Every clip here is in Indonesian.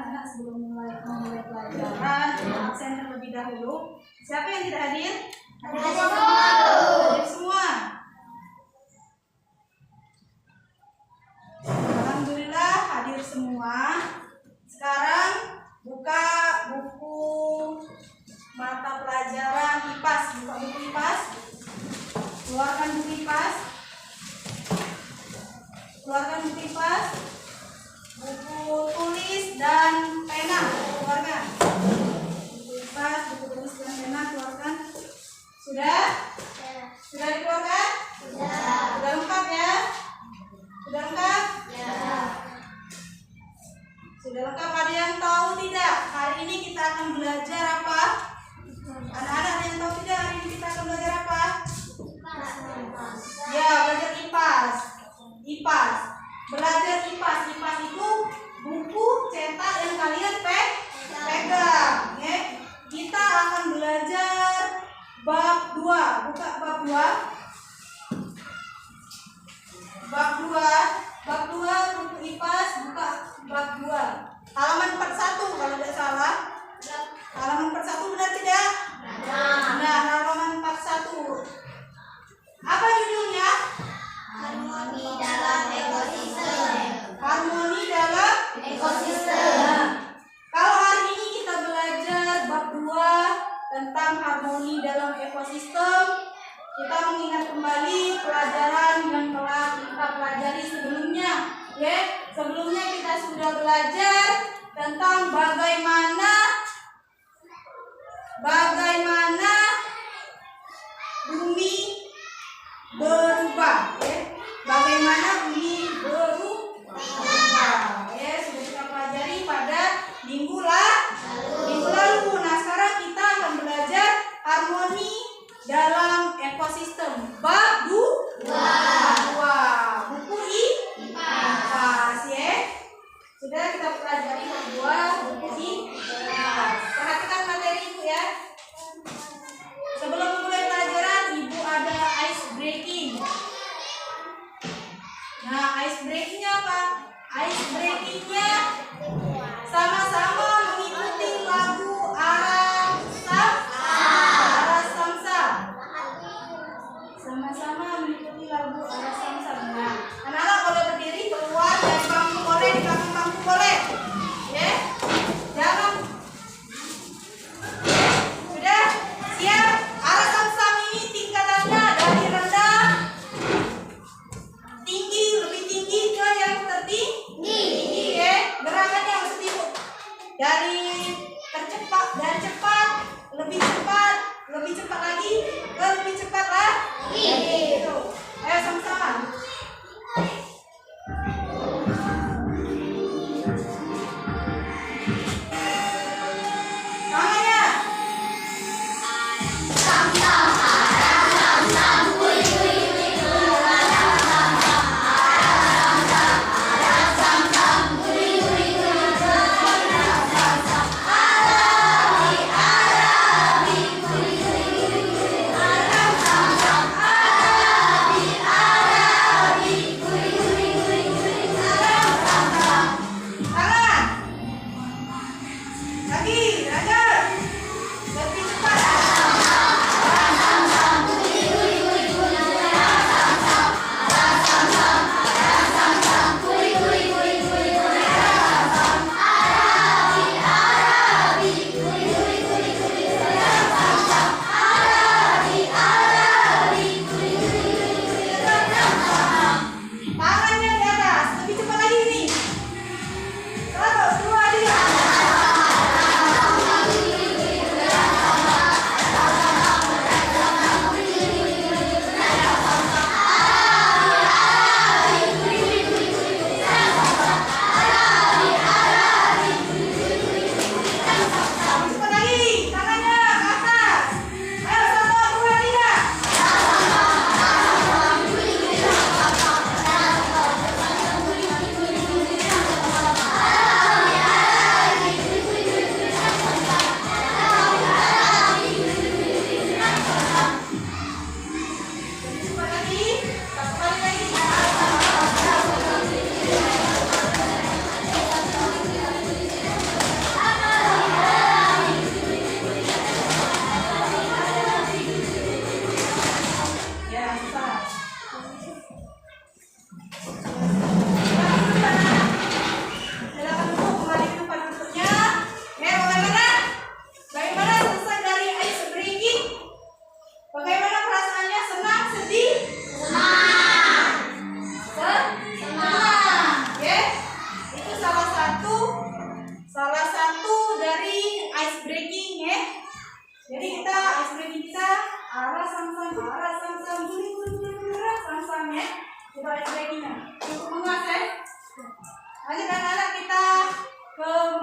anak-anak sebelum memulai pelajaran absen terlebih dahulu. Siapa yang tidak hadir? Hadir semua. Alhamdulillah hadir semua. Sekarang buka buku mata pelajaran IPAS. Buka buku IPAS. Keluarkan buku IPAS. Keluarkan buku IPAS. Buku tulis dan pena keluarkan. Buku IPAS, buku tulis dan pena keluarkan. Sudah? Sudah dikeluarkan? Sudah lengkap ya? Sudah lengkap? Sudah lengkap. Ada yang tahu tidak? Hari ini kita akan belajar apa? Anak-anak ada yang tahu tidak? Hari ini kita akan belajar apa? Ya, belajar IPAS. IPAS. Belajar IPAS. IPAS itu buku cetak yang kalian pegang. Ya. Kita akan belajar bab 2. Buka bab 2. Bab 2. Bab 2 buku IPAS. Buka bab 2. Halaman 41 kalau tidak salah. Halaman 41 benar tidak? Nah, halaman 41. Apa judulnya? Harmoni dalam ekosistem. Harmoni dalam ekosistem. Kalau hari ini kita belajar bab 2 tentang harmoni dalam ekosistem, kita mengingat kembali pelajaran yang telah kita pelajari sebelumnya. Ya, sebelumnya kita sudah belajar tentang bagaimana bumi berubah. Ya. Bagaimana bumi berubah. Ya, sudah kita pelajari pada minggu lalu. Nah, sekarang kita akan belajar harmoni dalam ekosistem bab 2. Buku IPAS ya. Sudah kita pelajari bab 2 buku IPAS. Perhatikan materi Ibu ya. Sebelum mulai pelajaran, Ibu ada ice breaking. Nah, ice breakingnya apa? Ice breakingnya sama-sama mengikuti lagu Arah Samsa. Sama-sama mengikuti lagu Arah Samsa. Nah, anak-anak boleh berdiri, keluar dari bangku boleh, di belakang bangku boleh. Ya, jangan. Sudah siap? Arah Samsa ini tingkatannya dari rendah, tinggi, lebih tinggi ke yang tertinggi. Ya, gerakannya harus Ibu dari cepat, lebih cepat lagi, ke lebih cepat lagi. Gitu. Ayo sama-sama. Tangannya.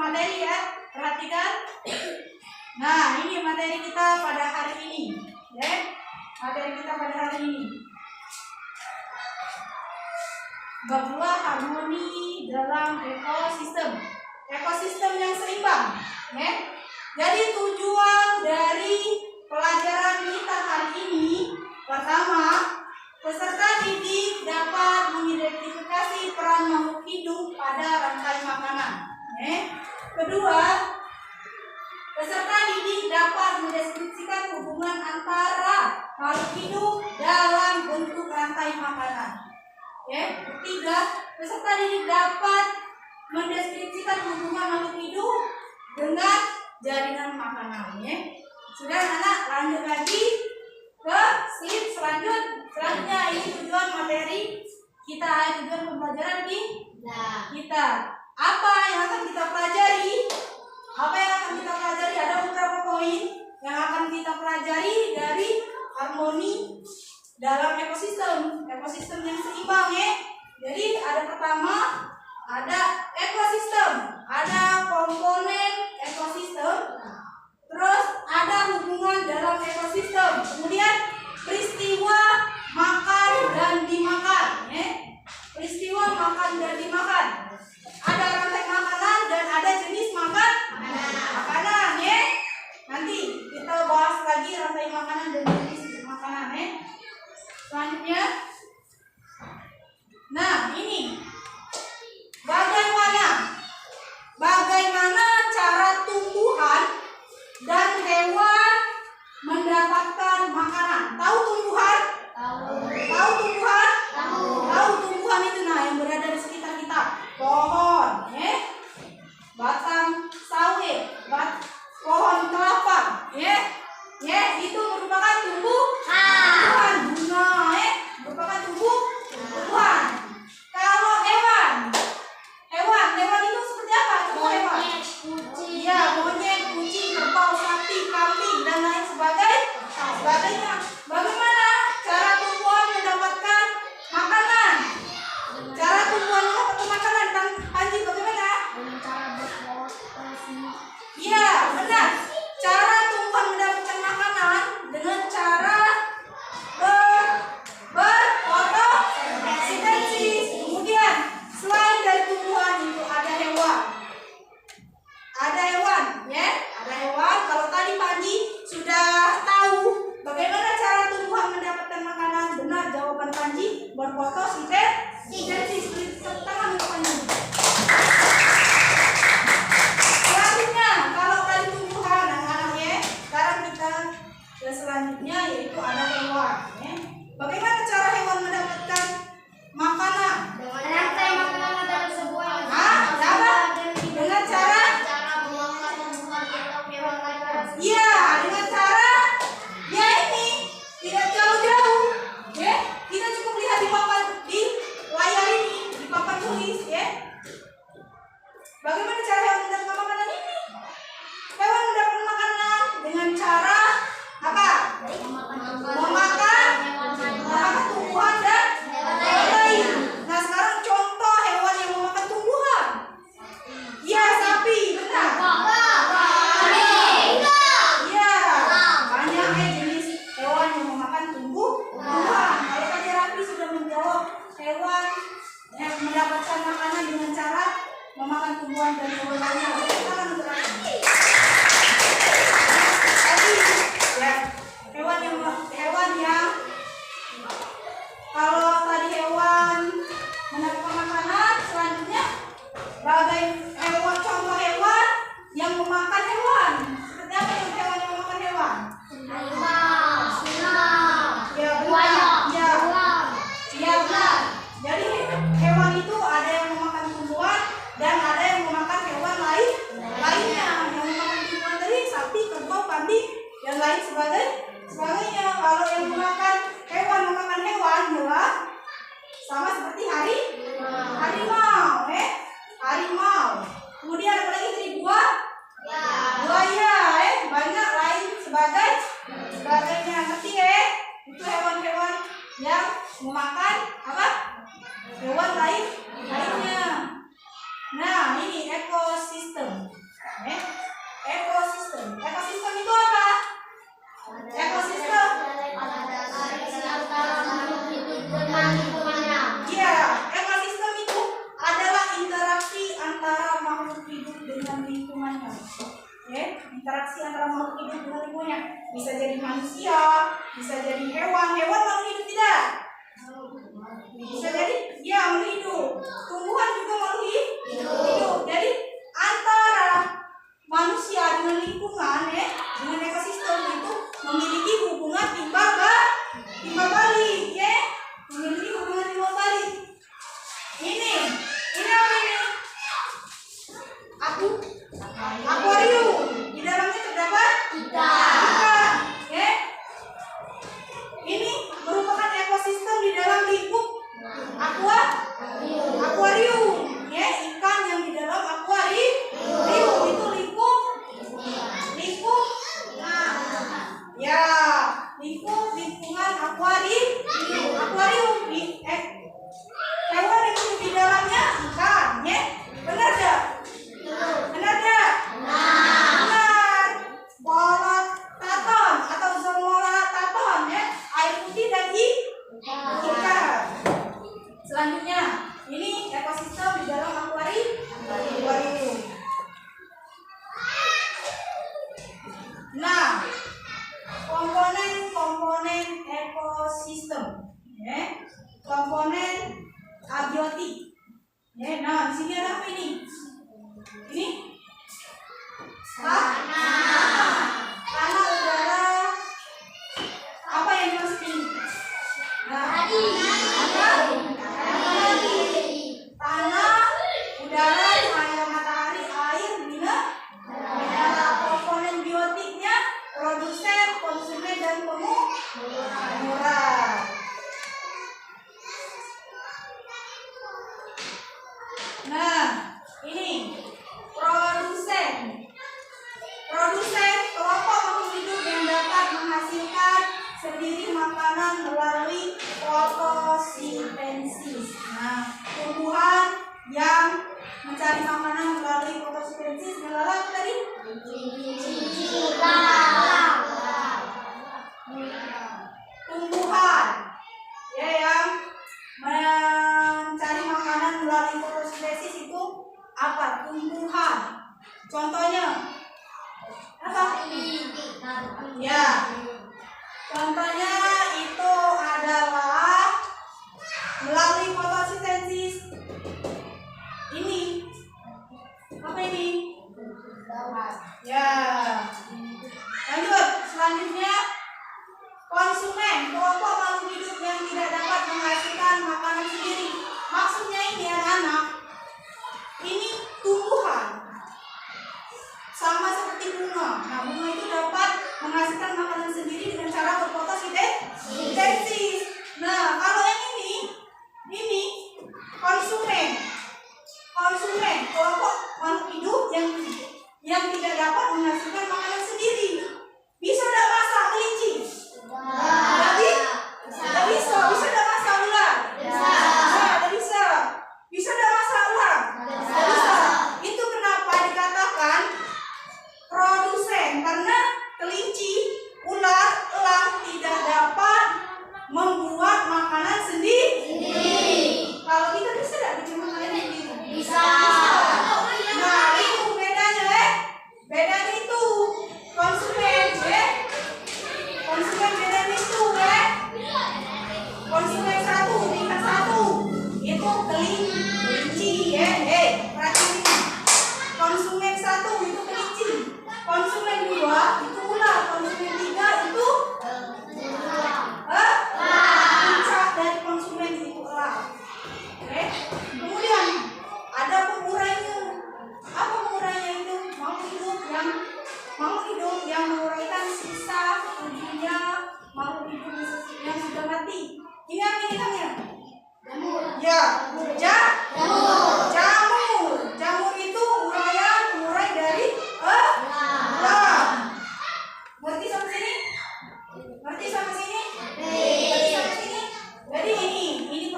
materi ya, perhatikan. Nah, ini materi kita pada hari ini, ya. Materi kita pada hari ini. Bab 2, harmoni dalam ekosistem. Ekosistem yang seimbang, ya. Jadi tujuan dari pelajaran kita hari ini, pertama, peserta didik dapat mengidentifikasi peran makhluk hidup pada rantai makanan. Kedua, peserta didik dapat mendeskripsikan hubungan antara makhluk hidup dalam bentuk rantai makanan. Ketiga, peserta didik dapat mendeskripsikan hubungan makhluk hidup dengan jaringan makanan. Sudah anak, lanjut lagi ke slide selanjutnya. Ini tujuan materi kita, tujuan pembelajaran kita. Apa yang akan kita pelajari? Ada beberapa poin yang akan kita pelajari dari harmoni dalam ekosistem yang seimbang, ya. Jadi ada pertama, ada ekosistem, ada komponen ekosistem, terus ada hubungan dalam ekosistem, kemudian peristiwa makan dan dimakan, peristiwa makan dan dimakan, ada rantai makanan dan ada jenis Ya, interaksi antara makhluk hidup dengan lingkungannya. Bisa jadi manusia, bisa jadi hewan. Hewan makhluk hidup tidak? Bisa jadi ya makhluk hidup. Tumbuhan juga makhluk hidup. Jadi antara manusia dengan lingkungan, ya, dengan ekosistem itu memiliki hubungan timbal balik, ya, memiliki hubungan timbal balik. Ini apa ini? Akuarium. Di dalamnya terdapat ikan, ya. Ini merupakan ekosistem di dalam lingkup akuarium, ya. Ikan yang di dalam akuarium itu lingkup, ya, lingkungan akuarium. Hewan yang hidup di dalamnya ikan, ya. Benar gak? Benar. Polataton atau zomorataton, ya. Air putih dan ikan. Selanjutnya, ini ekosistem di dalam akuarium. Nah, komponen ekosistem, ya. Komponen abiotik. Ya, nah di sini ada apa ini? Ini tanah, udara. Apa yang dimaksud ini? Nah, tanah, udara, cahaya matahari, air, mineral. Komponen biotiknya produsen, konsumen, dan pengumpulan. Nah, ini produsen kelompok makhluk hidup yang dapat menghasilkan sendiri makanan melalui fotosintesis. Nah, tumbuhan yang mencari makanan melalui fotosintesis melalui apa tadi? Tumbuhan, ya, yang mencari makanan melalui fotosintesis itu apa? Tumbuhan. Contohnya apa? Ya. Contohnya itu adalah melalui fotosintesis. Ini apa ini? Ya. Lanjut. Selanjutnya konsumen, kelompok makhluk hidup yang tidak dapat menghasilkan makanan sendiri. Maksudnya ini anak-anak, ini tumbuhan sama seperti bunga. Nah, bunga itu dapat menghasilkan makanan sendiri dengan cara berfotosintesis. Nah, kalau yang ini konsumen, kelompok makhluk hidup yang tidak dapat menghasilkan makanan sendiri. Bisa tidak masak kelinci? Tidak bisa. Bisa tidak masak ular? Tidak bisa. Bisa tidak masak ular? Tidak bisa. Itu kenapa dikatakan produsen, karena kelinci, ular, elang tidak dapat membuat makanan sendiri. Kalau kita bisa tidak bikin makanan sendiri? Bisa. Nah, itu bedanya, bedanya itu konsumen, konsumen bedanya itu, konsumen satu, tingkat satu itu kelinci, perhatikan ini. Konsumen satu itu kelinci, konsumen dua itu ular, konsumen tiga itu puncak dari konsumen itu elang. Kemudian ada pengurainya. Apa pengurainya itu? Makhluk hidup yang menguraikan sisa tubuhnya makhluk hidup yang sudah mati. Ini apa ini namanya? Jamur. Ya, jamur itu urai dari elang. Ngerti sampai sini? Ngerti sampai sini? Jadi ini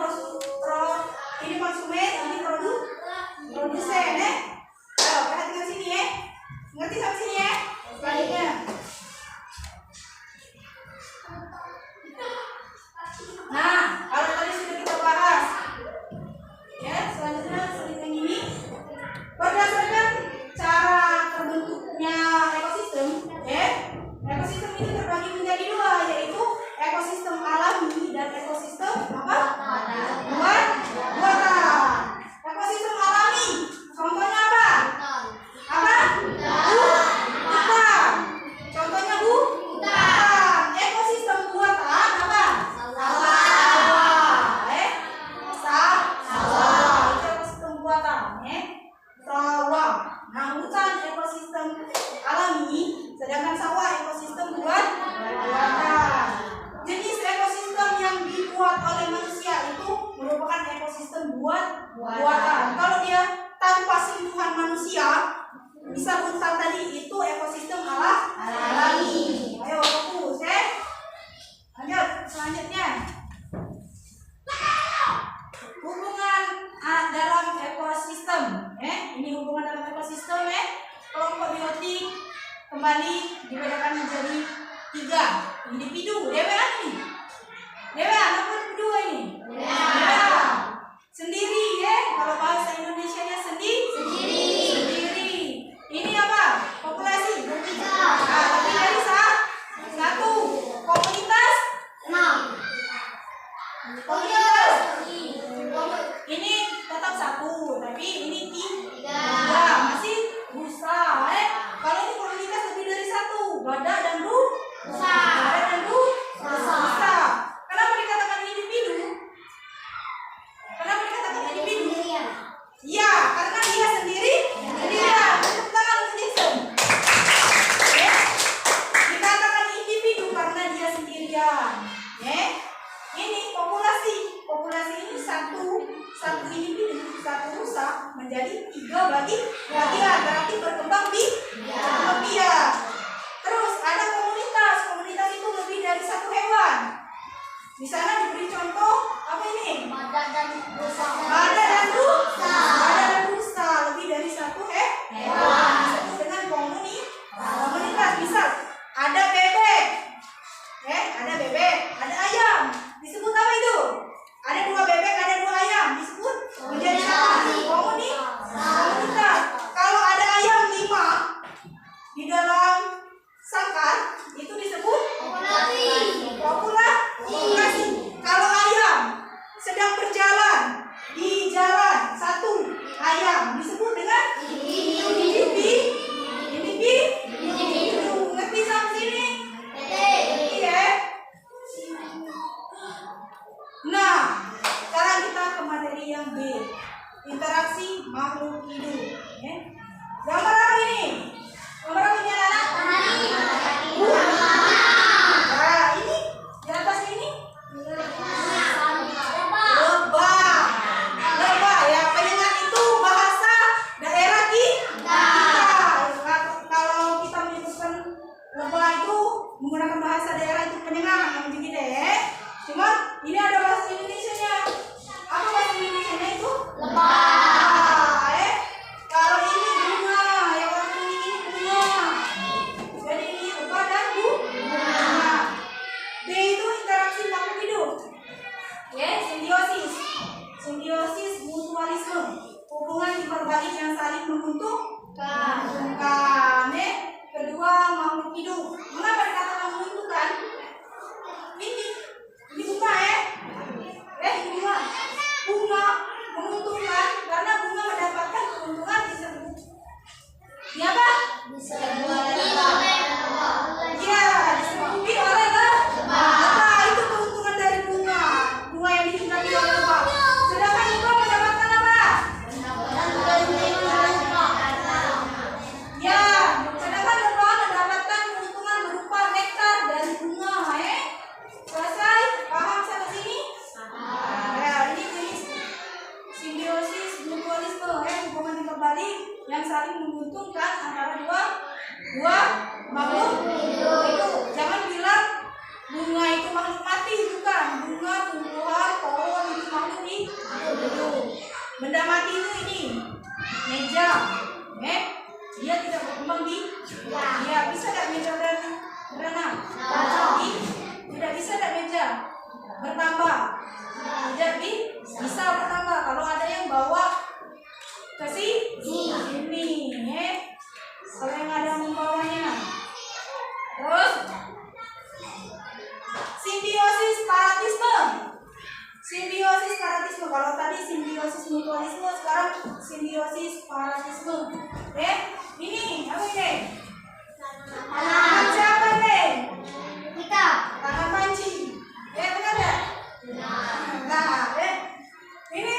konsumen, ini produsen, Ayo, perhatikan sini, Ngerti sampai sini, Selanjutnya. Nah, kalau tadi sudah kita bahas, selanjutnya ekosistem alami, sedangkan sawah ekosistem buatan. Jenis ekosistem yang dibuat oleh manusia itu merupakan ekosistem buatan. Kalau dia tanpa sentuhan manusia, bisa hutan tadi, itu ekosistem alami. Ayo fokus ya. Lanjut selanjutnya. Hubungan dalam ekosistem. Ini hubungan dalam ekosistem ya. Kelompok biotik kembali dibedakan menjadi 3 individu. DWA ini. DWA apa kedua ini? DWA. Sendiri ya. Kalau bahasa Indonesianya sendiri. Ini apa? Populasi. Lebih dari satu. Komunitas. Komunitas. Ini tetap satu, tapi ini 3. Masih busa. Kalau ini komunitas lebih dari satu, badak dan rusa. Kenapa dikatakan individu? Ya, karena dia sendirian. Tepuk tangan untuk Jackson. Ya. Dikatakan individu karena dia sendirian. Ya. Ini populasi. Populasi ini satu individu, satu rusa menjadi 3 bagian. Berarti berkembang biak. Terus ada komunitas. Komunitas itu lebih dari satu hewan. Di sana diberi contoh apa ini? Badak dan rusa lebih dari satu hewan. Disebut dengan komunitas. Misal ada bebek, ada ayam. Disebut apa itu? Ada 2 bebek, ada 2 ayam. Disebut menjadi satu komunitas. Kalau ada ayam 5 di dalam sangkar, itu disebut populasi. Kalau ayam sedang berjalan di jalan, 1 ayam disebut dengan individu. Ngerti sampai sini? Ngerti ya? Nah, sekarang kita ke materi yang B, interaksi makhluk hidup. Gambar apa ini? Gambar apa ini anak? Nah, ini di atas ini lebah ya. Penyengat itu bahasa daerah kita. Kalau kita menyebutkan lebah itu menggunakan bahasa daerah itu penyengat, namanya gitu ya. Cuma ini ada bahasa Indonesianya. Apa bahasa Indonesianya itu? Lebah. Kalau ini bunga, yang warna kuning ini bunga. Jadi ini lebah dan bunga. B itu interaksi makhluk hidup. Simbiosis mutualisme. Hubungan hiperbalik yang saling menguntungkan. Kedua, makhluk hidup. Mengapa dikatakan menguntungkan? Ini bunga ini bunga menguntungkan karena bunga mendapatkan keuntungan disebut. Ini apa? Disebuti oleh lebah. Itu keuntungan dari bunga yang dinikmati oleh lebah. Sedangkan lebah mendapatkan apa? Sedangkan lebah mendapatkan keuntungan berupa nektar dari bunga. Selesai? Paham sampai sini? Ini jenis simbiosis mutualisme, hubungan hiperbalik yang saling menguntungkan antara dua makhluk hidup. Jangan bilang bunga itu makhluk mati, bukan. Bunga, tumbuhan, pohon itu makhluk hidup. Benda mati itu ini meja, dia tidak berkembang dia bisa tidak meja berenang? Tidak bisa tidak meja bertambah? Tidak bisa bertambah. Kalau ada yang bawa ke sini, kalau yang ada membawanya. Terus simbiosis paratisme. Kalau tadi simbiosis mutualisme, sekarang simbiosis paratisme. Ini apa ini? Tangan siapa nih? Tangan panci. Benar enggak? Nah, ini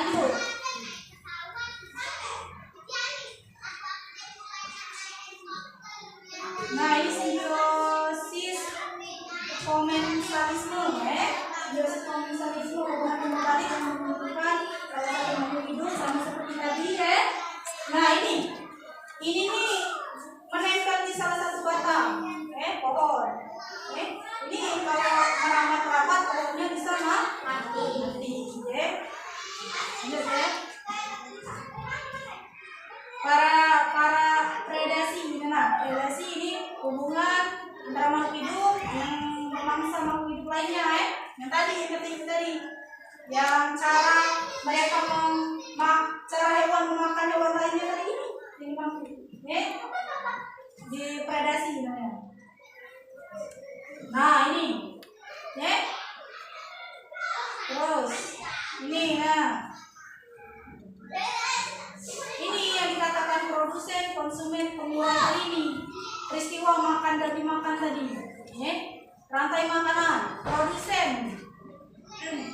Lanjut. Nah, ini simbiosis komensalisme, simbiosis komensalisme hubungan kembali yang menentukan salah satu makhluk hidup sama seperti tadi Nah, ini nih menempel di salah satu batang, pohon. Ini kalau merapat-rapat pohonnya bisa mati. Lanjut Para predasi gimana? Predasi ini hubungan antara makhluk hidup yang memangsa makhluk hidup lainnya Yang tadi yang cara mereka cara hewan memakan hewan lainnya tadi ini makhluk di predasi namanya. Nah, ini terus ini ini yang dikatakan produsen, konsumen, pengurai ini peristiwa makan dan dimakan tadi rantai makanan, produsen,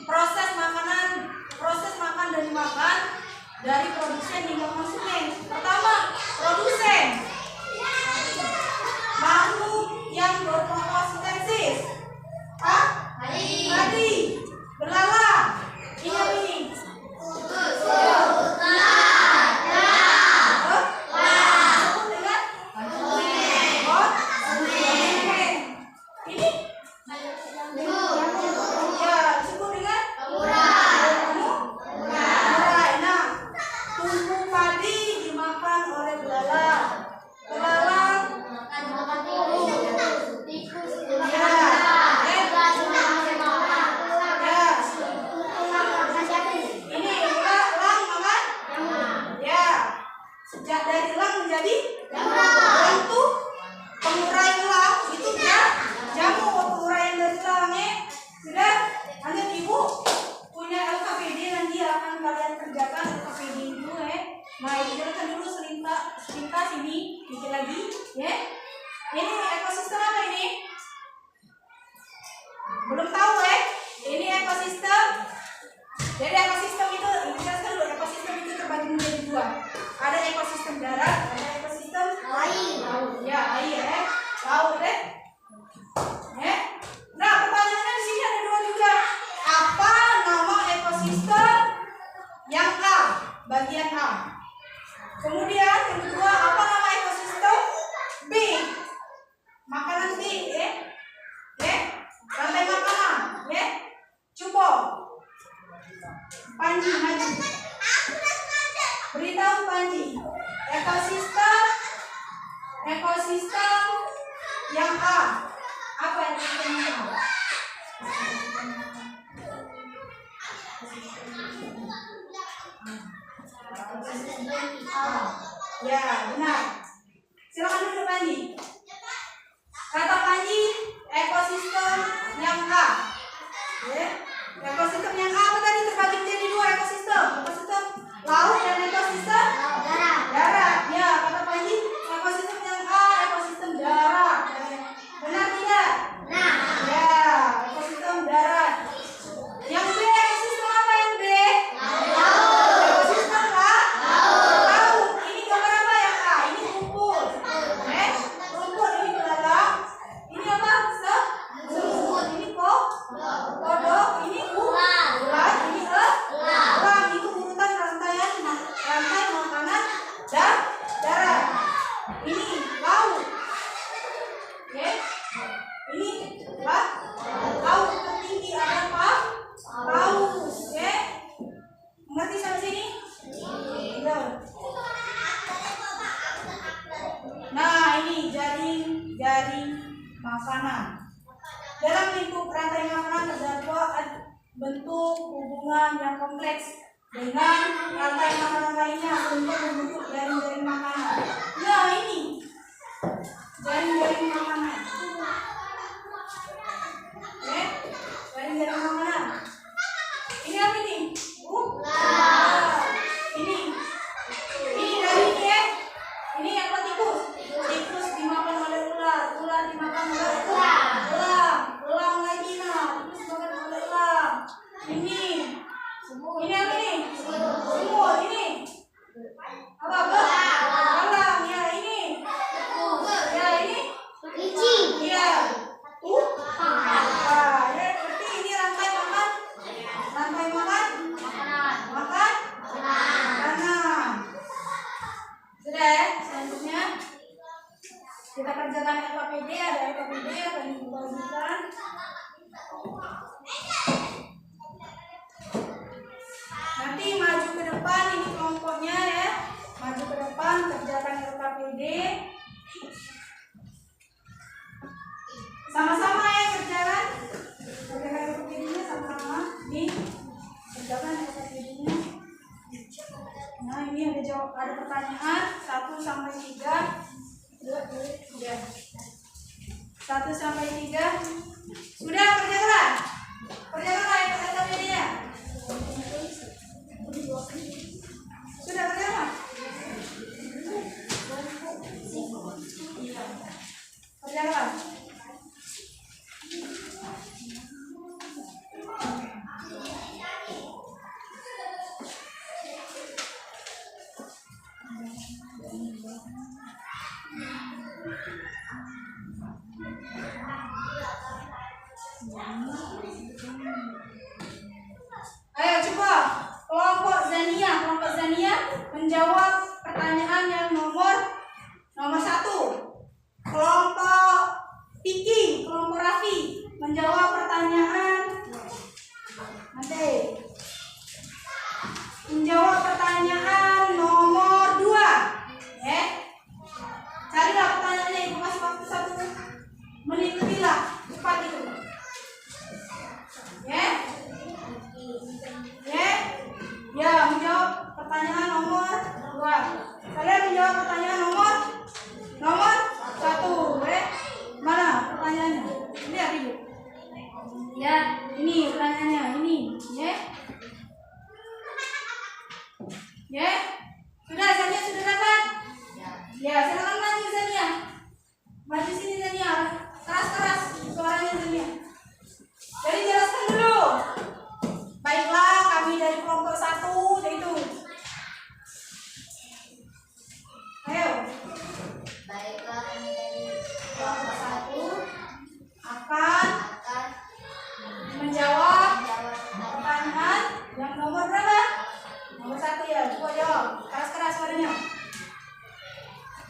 proses makan dan dimakan dari produsen hingga konsumen. Pertama, produsen makhluk yang berfotosintesis tadi belalang ini apa ini? Nah, dijelaskan dulu selintas ini, dikit lagi, Ini ekosistem apa ini? Belum tahu Ini ekosistem. Jadi ekosistem itu, dijelaskan dulu, ekosistem itu terbagi menjadi dua. Ada ekosistem darat, ada ekosistem laut. Ya, air laut Nah, pertanyaannya di sini ada dua juga. Apa nama ekosistem yang A? Bagian A. Kemudian yang kedua, apa nama ekosistem B? Makanan B, rantai makanan, Coba Panji maju. Beritahu Panji, ekosistem yang A. Apa ekosistem yang A? Ya, benar. Silakan duduk Panji. Kata Panji, ekosistem yang A. Ekosistem yang A apa tadi terbagi menjadi dua ekosistem. Ekosistem laut dan ekosistem darat. Ya, kata Panji, ekosistem yang A ekosistem darat. Benar tidak? Benar. Ya, ekosistem darat. Yang B ekosistem apa yang B? Ekosistem laut. Ini gambar apa yang A? Ini rumput. Rumput ini belalang. Ini apa? Semut. Ini kodok. Ini ular. Ini elang. Itu urutan rantai makanan dan darat. Ini laut. Ini laut tertinggi ada paus. Mengerti sampai sini? Iya. Nah, ini jaring makanan. Dalam lingkup rantai makanan terdapat bentuk hubungan yang kompleks dengan rantai makanan lainnya untuk membentuk jaring-jaring makanan. Nah, ini jaring-jaring makanan. Jaring-jaring makanan. Ini apa ini? Ini dari ini Ini apa tikus? Tikus dimakan oleh ular. Ular dimakan oleh elang lagi tikus dimakan oleh elang. Ini apa nih? LKPD, ada LKPD akan dibagikan. Nanti maju ke depan, ini kelompoknya ya. Maju ke depan, kerjakan LKPD. Sama-sama ya kerjakan. Kerjakan LKPD-nya sama-sama. Nih, kerjakan LKPD-nya. Nah, ini ada pertanyaan 1 sampai 3. Ya. 1 sampai 3. Sudah kerjakan. Kerjakan LKPD-nya. Sudah kerjakan. Kerjakan. Ayo coba kelompok Zania menjawab pertanyaan yang nomor 1. Kelompok Piki, kelompok Raffi menjawab pertanyaan nomor 2. Ya. Carilah pertanyaannya, ibu kasih waktu 1 menit lebih lah, cepat itu. Ya. Ya, menjawab pertanyaan nomor 2. Kalian menjawab pertanyaan nomor 1. Mana pertanyaannya? Lihat ibu. Ya, ini pertanyaannya, ini. Ya. Ya. Sudah, Zania sudah dapat? Ya, silakan maju Zania. Maju sini Zania. Keras-keras suaranya Zania. Jadi jelaskan dulu. Baiklah, kami dari kelompok 1 yaitu. Ayo. Baiklah, kami dari kelompok 1 akan menjawab pertanyaan yang nomor berapa? Nomor 1 ya. Coba jawab. Keras-keras suaranya.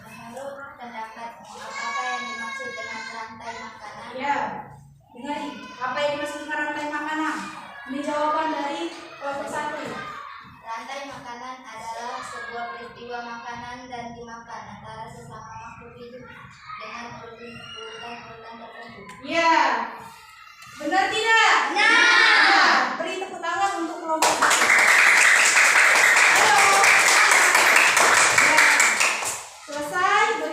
Menurut pendapat, apakah yang dimaksud dengan rantai makanan? Ya. Dengar apa yang dimaksud dengan rantai makanan? Ini jawaban dari kelompok 1. Rantai makanan adalah sebuah peristiwa makanan dan dimakan antara sesama makhluk hidup dengan urutan-urutan tertentu. Ya. Benar tidak? Nah, beri tepuk tangan untuk kelompok 1. Ayo. Ya. Selesai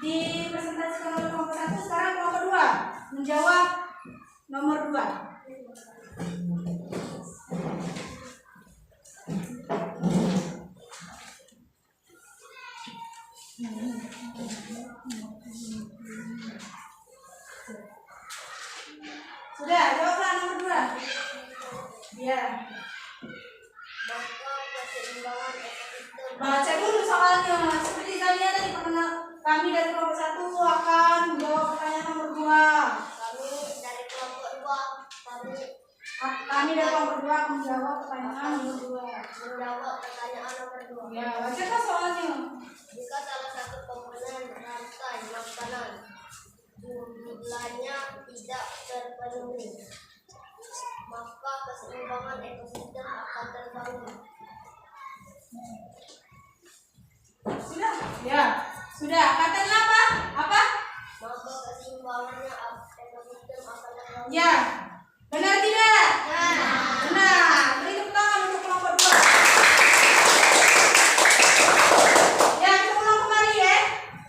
di presentasikan oleh kelompok 1. Sekarang kelompok 2 menjawab nomor 2. Sudah, jawablah nomor 2. Ya. Maka keseimbangan ekosistem. Baca dulu soalnya. Seperti Zania tadi pernah, kami dari kelompok 1 akan menjawab pertanyaan nomor 2. Kami dari kelompok 2 Kami dari kelompok 2 akan menjawab pertanyaan nomor 2. menjawab pertanyaan nomor 2. Ya, bacakan soalnya. Jika salah satu komponen rantai makanan jumlahnya tidak terpenuhi, maka keseimbangan ekosistem akan terganggu. Sudah? Ya. Sudah. Katanya apa? Apa? Maka keseimbangannya ekosistem akan terganggu. Ya. Benar tidak? Benar. Beri tepuk tangan untuk kelompok 2. Ya, kita ulang kembali ya.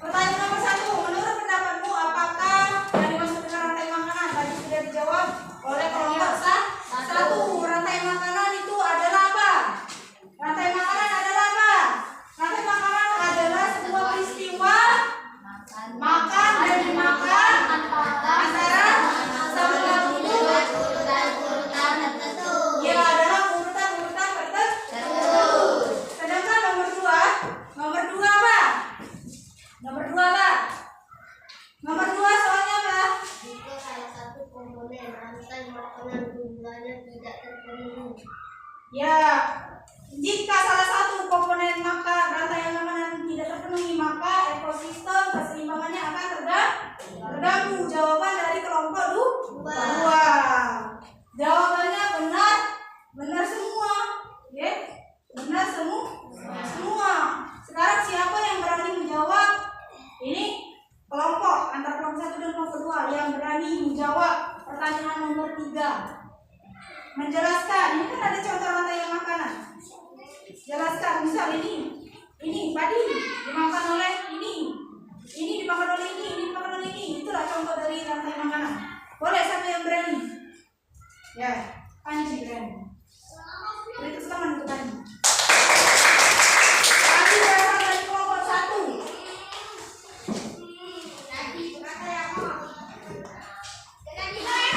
Pertanyaan nomor 1. Menurut pendapatmu, apakah yang dimaksud dengan rantai makanan? Tadi sudah dijawab oleh kelompok 1. Rantai makanan itu adalah apa? Benar semua? Semua. Sekarang siapa yang berani menjawab? Ini kelompok antara kelompok 1 dan kelompok 2 yang berani menjawab pertanyaan nomor 3. Menjelaskan, ini kan ada contoh rantaian makanan. Jelaskan, misal ini padi dimakan oleh ini dimakan oleh ini dimakan oleh ini. Itulah contoh dari rantai makanan. Boleh siapa yang berani? Ya, Panji berani. Beri tepuk tangan untuk Panji. Panji berasal dari kelompok 1.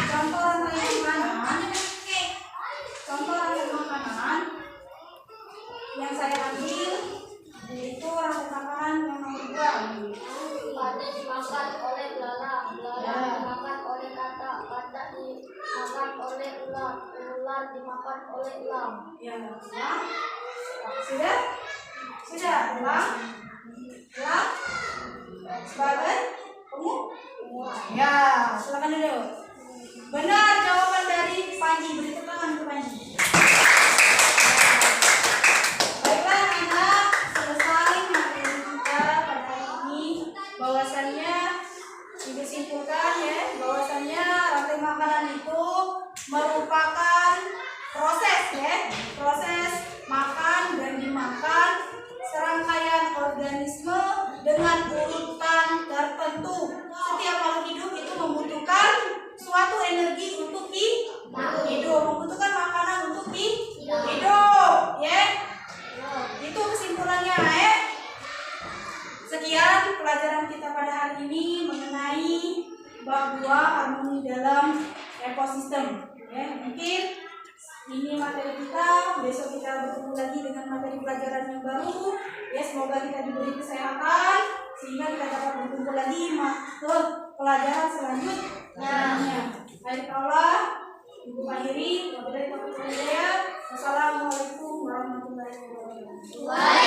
Contoh rantai makanan. Contoh rantai makanan yang saya ambil yaitu rantai makanan yang nomor 2. Pada dimakan oleh belalang, belalang dimakan oleh katak, katak dimakan oleh ular, ular dimakan oleh elang. Ya, elang. Sudah? Elang. Sebagai ya, silakan dulu. Benar jawaban dari Panji. Beri tepuk tangan ke Panji. Baiklah anak, selesai materi kita pada hari ini. Bahwasannya disimpulkan ya, bahwasannya rantai makanan itu merupakan proses ya, proses makan dan dimakan serangkaian organisme dengan urutan tertentu. Setiap makhluk hidup itu membutuhkan suatu energi untuk hidup, membutuhkan makanan untuk hidup, ya. Itu kesimpulannya, ya. Sekian pelajaran kita pada hari ini mengenai bab 2 harmoni dalam ekosistem. Ya, mungkin ini materi kita, besok kita bertemu lagi dengan materi pelajaran yang baru. Ya, semoga kita diberi kesehatan sehingga kita dapat berkumpul lagi ke pelajaran selanjutnya. Baik Allah, Ibu akhiri, wabillahi taufiq wal hidayah. Wassalamualaikum warahmatullahi wabarakatuh.